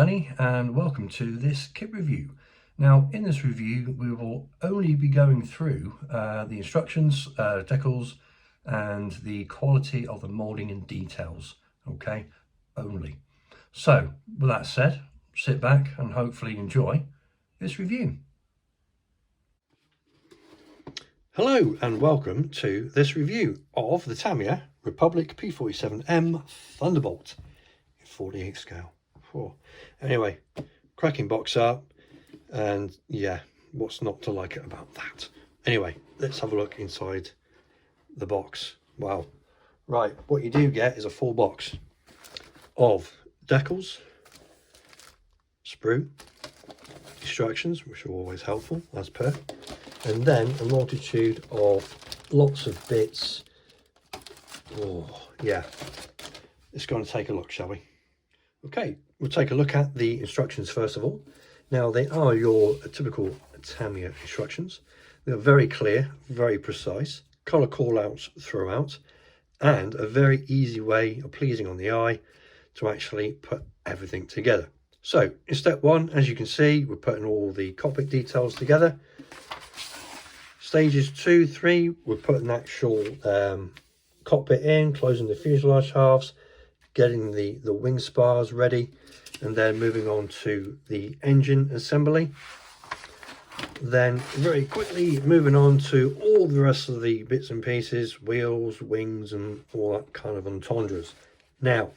Lenny and welcome to this kit review. Now in this review we will only be going through the instructions, decals and the quality of the moulding and details, okay, only. So with that said, sit back and hopefully enjoy this review. Hello and welcome to this review of the Tamiya Republic P-47M Thunderbolt in 48 scale. Anyway, cracking box art, and yeah, what's not to like it about that? Anyway, let's have a look inside the box. Wow. Right, what you do get is a full box of decals, sprue, instructions, which are always helpful as per, and then a multitude of lots of bits. Oh yeah, let's go and take a look, shall we? Okay, we'll take a look at the instructions first of all. Now they are your typical Tamiya instructions. They're very clear, very precise, colour call outs throughout, and a very easy way of pleasing on the eye to actually put everything together. So in step one, as you can see, we're putting all the cockpit details together. Stages 2, 3, we're putting the actual cockpit in, closing the fuselage halves, getting the wing spars ready, and then moving on to the engine assembly. Then very quickly moving on to all the rest of the bits and pieces, wheels, wings, and all that kind of entendres. Now,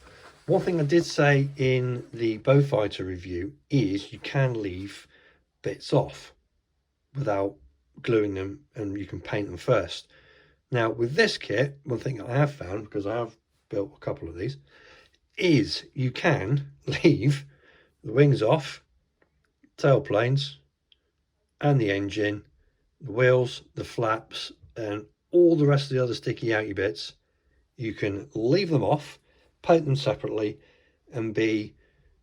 one thing I did say in the Bowfighter review is you can leave bits off without gluing them, and you can paint them first. Now with this kit, one thing I have found, because I have built a couple of these, is you can leave the wings off, tailplanes and the engine, the wheels, the flaps, and all the rest of the other sticky outy bits. You can leave them off, paint them separately, and be,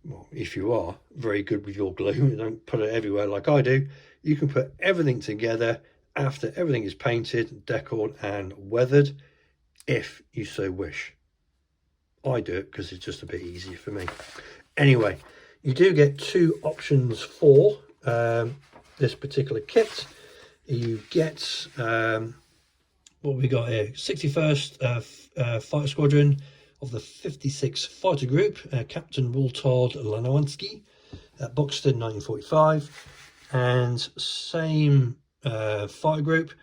well, if you are very good with your glue, don't put it everywhere like I do, you can put everything together after everything is painted, decaled and weathered, if you so wish. I do it because it's just a bit easier for me. Anyway, you do get two options for this particular kit. You get what we got here, 61st Fighter Squadron of the 56 Fighter Group, Captain Waltard Lanowanski at Buxton 1945, and same Fighter Group.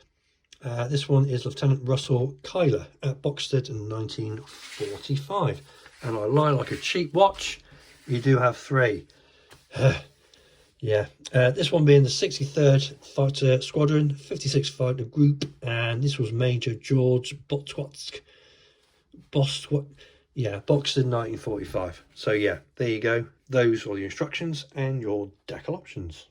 This one is Lieutenant Russell Kyler at Boxted in 1945. And I lie like a cheap watch, you do have three. Yeah, this one being the 63rd Fighter Squadron, 56 Fighter Group, and this was Major George Bostwick. Yeah, Boxted 1945. So yeah, there you go. Those are the instructions and your decal options.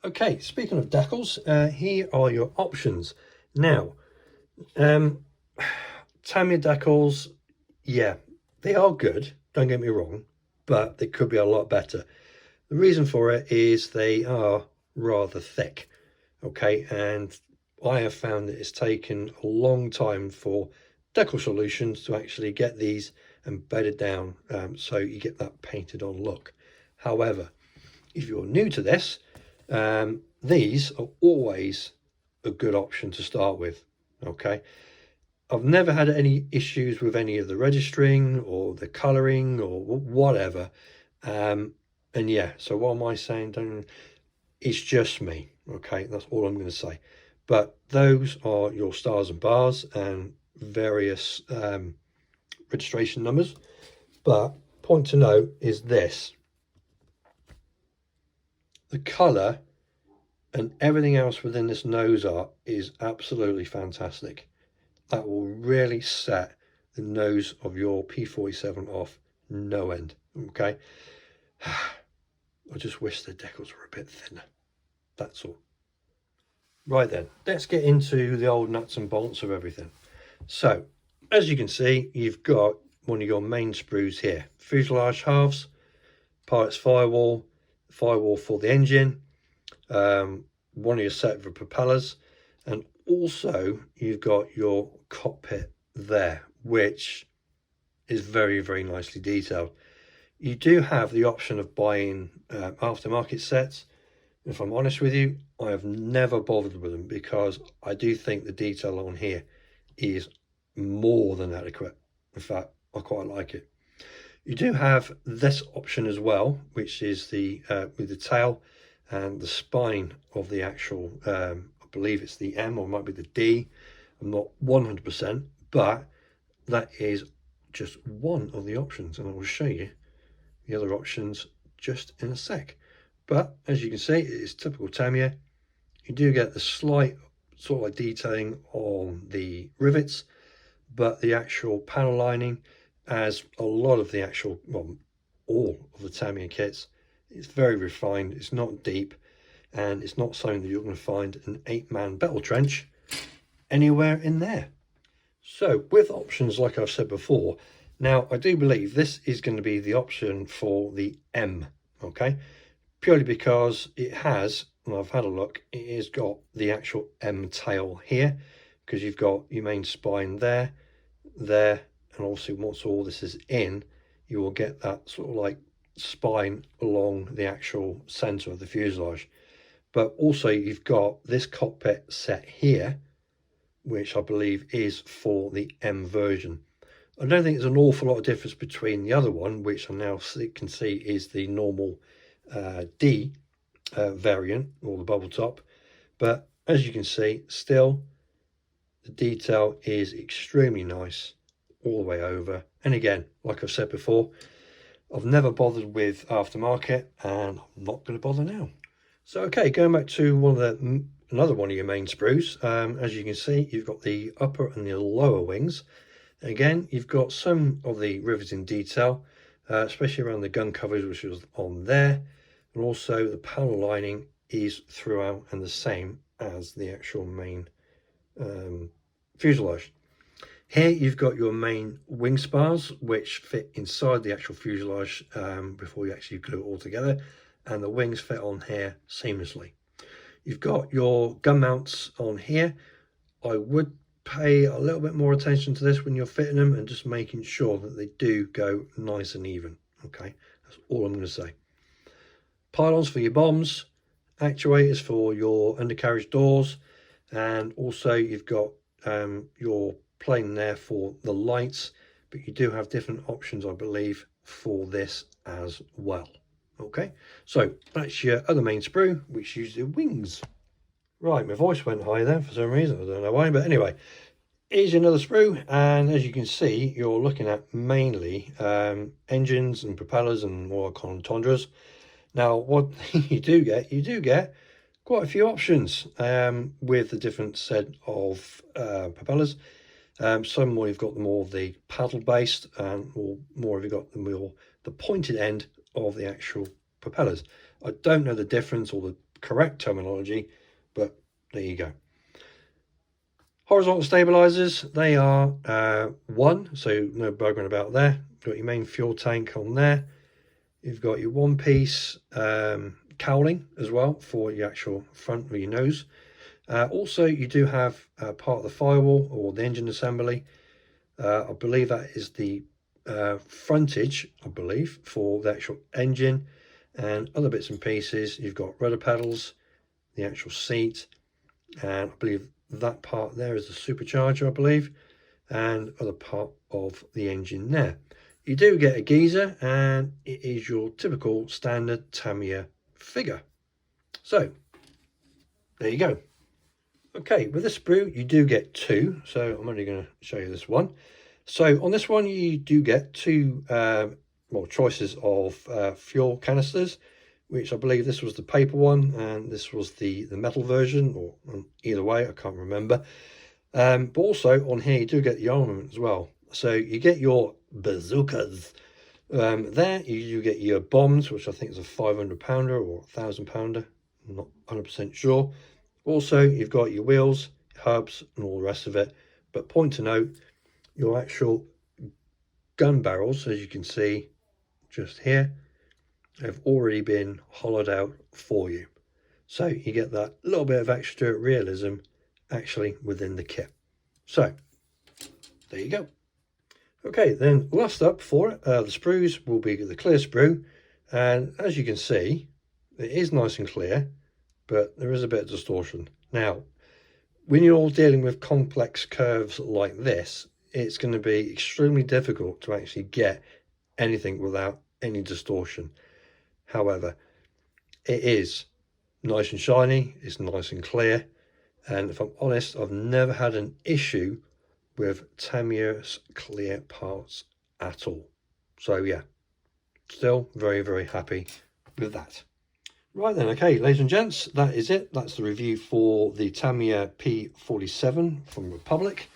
Okay, speaking of decals, here are your options. Now, Tamiya decals, yeah, they are good, don't get me wrong, but they could be a lot better. The reason for it is they are rather thick, okay, and I have found that it's taken a long time for decal solutions to actually get these embedded down, so you get that painted on look. However, if you're new to this, these are always a good option to start with. Okay, I've never had any issues with any of the registering or the coloring or whatever, and yeah, so what am I saying? Don't, it's just me. Okay, that's all I'm going to say. But those are your stars and bars and various registration numbers. But point to note is this: the color and everything else within this nose art is absolutely fantastic. That will really set the nose of your P-47 off no end. Okay, I just wish the decals were a bit thinner, that's all. Right then, let's get into the old nuts and bolts of everything. So as you can see, you've got one of your main sprues here, fuselage halves, pilot's firewall for the engine, one of your set of propellers, and also you've got your cockpit there, which is very, very nicely detailed. You do have the option of buying aftermarket sets. If I'm honest with you, I have never bothered with them because I do think the detail on here is more than adequate. In fact, I quite like it. You do have this option as well, which is the with the tail and the spine of the actual, I believe it's the M or it might be the D. I'm not 100%, but that is just one of the options, and I will show you the other options just in a sec. But as you can see, it is typical Tamiya. You do get the slight sort of like detailing on the rivets, but the actual panel lining, as a lot of the actual, well, all of the Tamiya kits, it's very refined, it's not deep, and it's not something that you're going to find an 8-man battle trench anywhere in there. So with options, like I've said before, now I do believe this is going to be the option for the M, okay, purely because it has, and I've had a look, it has got the actual M tail here, because you've got your main spine there, and obviously once all this is in, you will get that sort of like spine along the actual center of the fuselage. But also you've got this cockpit set here, which I believe is for the M version. I don't think there's an awful lot of difference between the other one, which I now can see is the normal D variant, or the bubble top. But as you can see, still the detail is extremely nice all the way over. And again, like I've said before, I've never bothered with aftermarket, and I'm not going to bother now. So okay, going back to another one of your main sprues, as you can see, you've got the upper and the lower wings. Again, you've got some of the riveting detail, especially around the gun covers, which was on there, and also the panel lining is throughout and the same as the actual main fuselage. Here you've got your main wing spars, which fit inside the actual fuselage before you actually glue it all together, and the wings fit on here seamlessly. You've got your gun mounts on here. I would pay a little bit more attention to this when you're fitting them, and just making sure that they do go nice and even. Okay, that's all I'm going to say. Pylons for your bombs, actuators for your undercarriage doors, and also you've got your plane there for the lights, but you do have different options, I believe, for this as well. Okay, so that's your other main sprue, which uses the wings. Right, my voice went high then for some reason, I don't know why, but anyway, here's another sprue, and as you can see, you're looking at mainly engines and propellers and more entendres. Now, what you do get quite a few options with the different set of propellers. Some more you've got more of the paddle based, and more have you got the pointed end of the actual propellers. I don't know the difference or the correct terminology, but there you go. Horizontal stabilizers, they are one, so no buggering about there. You've got your main fuel tank on there. You've got your one piece cowling as well for your actual front of your nose. Also, you do have part of the firewall or the engine assembly. I believe that is the frontage, I believe, for the actual engine, and other bits and pieces. You've got rudder pedals, the actual seat, and I believe that part there is the supercharger, I believe, and other part of the engine there. You do get a geyser, and it is your typical standard Tamiya figure. So there you go. Okay, with this sprue you do get two, so I'm only going to show you this one. So on this one you do get two choices of fuel canisters, which I believe this was the paper one and this was the metal version, or either way, I can't remember. But also on here you do get the armament as well. So you get your bazookas. There you get your bombs, which I think is a 500-pounder or 1,000-pounder. I'm not 100% sure. Also, you've got your wheels, hubs, and all the rest of it. But point to note, your actual gun barrels, as you can see just here, have already been hollowed out for you. So you get that little bit of extra realism actually within the kit. So there you go. Okay, then last up for it, the sprues will be the clear sprue, and as you can see, it is nice and clear, but there is a bit of distortion. Now, when you're dealing with complex curves like this, it's going to be extremely difficult to actually get anything without any distortion. However, it is nice and shiny, it's nice and clear, and if I'm honest, I've never had an issue with Tamiya's clear parts at all. So yeah, still very, very happy with that. Right then, okay, ladies and gents, that is it. That's the review for the Tamiya P-47 from Republic,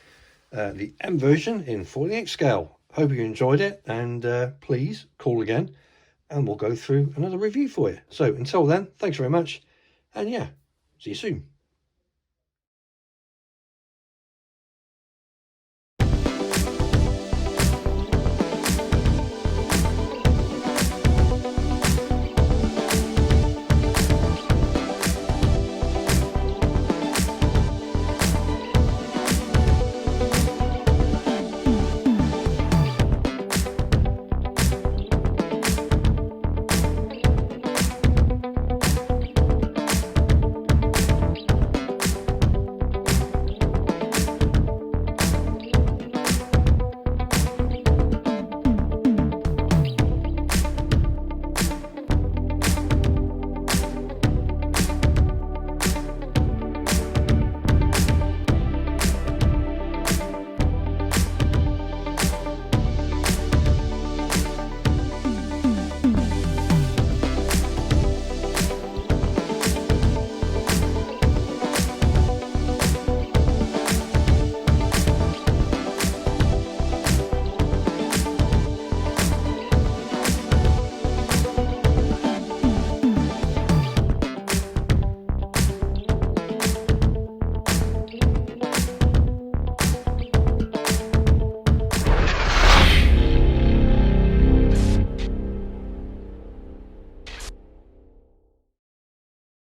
the M version in 48 scale. Hope you enjoyed it, and please call again and we'll go through another review for you. So until then, thanks very much, and yeah, see you soon.